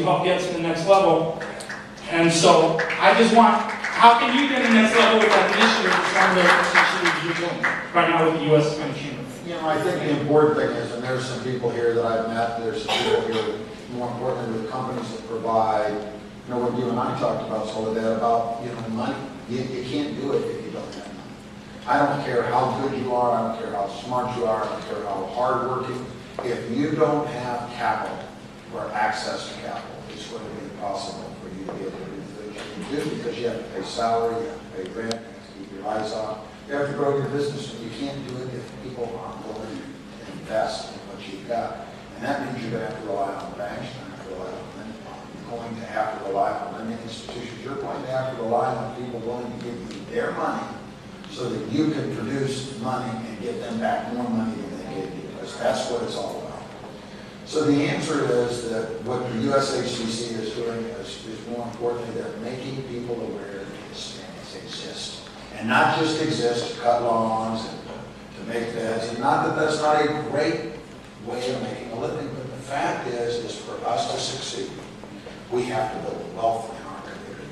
help get to the next level. And so I just want, how can you get to the next level with that initiative? It's one of the initiatives you're doing right now with the U.S. County Chamber. You know, I think the important thing is, and there's some people here that I've met, there's some people here, more importantly, with companies that provide, you know, what you and I talked about, Soledad, about, you know, money. You can't do it if you don't have money. I don't care how good you are, I don't care how smart you are, I don't care how hardworking. If you don't have capital or access to capital, it's going to be impossible for you to be able to do the things you can do, because you have to pay salary, you have to pay rent, you have to keep your eyes on. You have to grow your business, and you can't do it if people aren't willing to invest in what you've got. And that means you're going to have to rely on the banks, you're going to have to rely on lending, you're going to have to rely on lending institutions, you're going to have to rely on people willing to give you their money so that you can produce money and get them back more money than they gave you, because that's what it's all about. So the answer is that what the USHCC is doing is more importantly, they're making people aware that these things exist. And not just exist to cut lawns and to make beds. And not that that's not a great way of making a living, but the fact is for us to succeed, we have to build wealth in our community.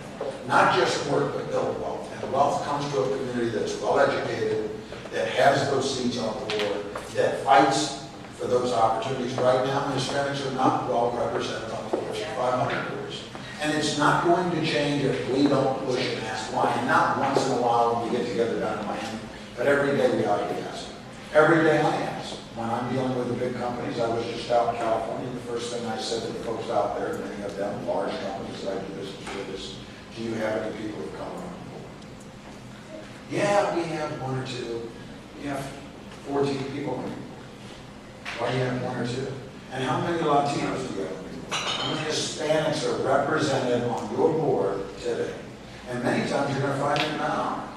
Not just work, but build wealth. And wealth comes to a community that's well educated, that has those seats on the board, that fights for those opportunities. Right now, Hispanics are not well represented on the Fortune 500 boards. And it's not going to change if we don't push and ask why. And not once in a while when we get together down in Miami, but every day we ought to be asking. Every day I ask. When I'm dealing with the big companies, I was just out in California, the first thing I said to the folks out there, many of them large companies that I do business with, is, do you have any people of color on board? Yeah, we have one or two. We have 14 people on board. Why do you have one or two? And how many Latinos do you have? How many Hispanics are represented on your board today? And many times you're going to find them not.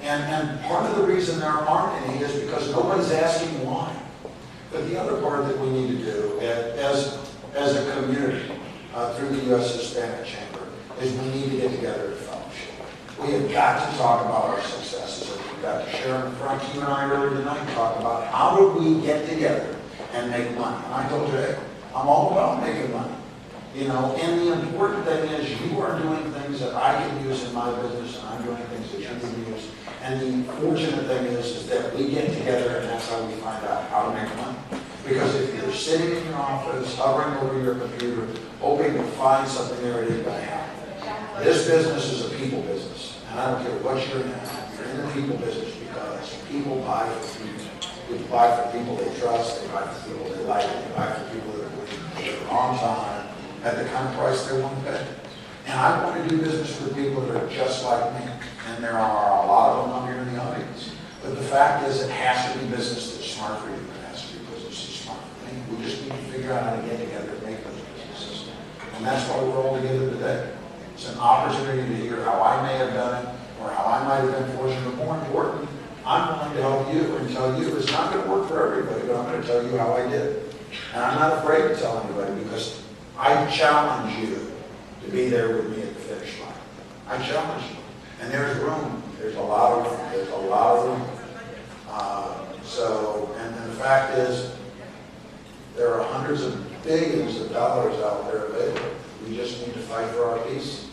And part of the reason there aren't any is because nobody's asking why. But the other part that we need to do as a community through the U.S. Hispanic Chamber is we need to get together to fellowship. We have got to talk about our successes. We've got to share them. Frank, you and I earlier tonight talked about how do we get together and make money. And I told you, hey, I'm all about making money. You know, and the important thing is you are doing things that I can use in my business, and I'm doing things that you can use. And the fortunate thing is that we get together, and that's how we find out how to make money. Because if you're sitting in your office, hovering over your computer, hoping to find something there, it ain't going to happen. This business is a people business, and I don't care what you're in the people business, because people buy for people. People buy for people they trust, they buy for people they like, they buy for people that are willing to on time, at the kind of price they want to pay. And I want to do business with people that are just like me. And there are a lot of them out here in the audience. But the fact is, it has to be business that's smart for you. It has to be business that's smart for me. We just need to figure out how to get together and make those businesses. And that's why we're all together today. It's an opportunity to hear how I may have done it, or how I might have been fortunate. But more important, I'm willing to help you and tell you it's not going to work for everybody, but I'm going to tell you how I did it. And I'm not afraid to tell anybody, because I challenge you to be there with me at the finish line. I challenge you. And there's room. There's a lot of room. There's a lot of room. And the fact is, there are hundreds of billions of dollars out there available. We just need to fight for our peace.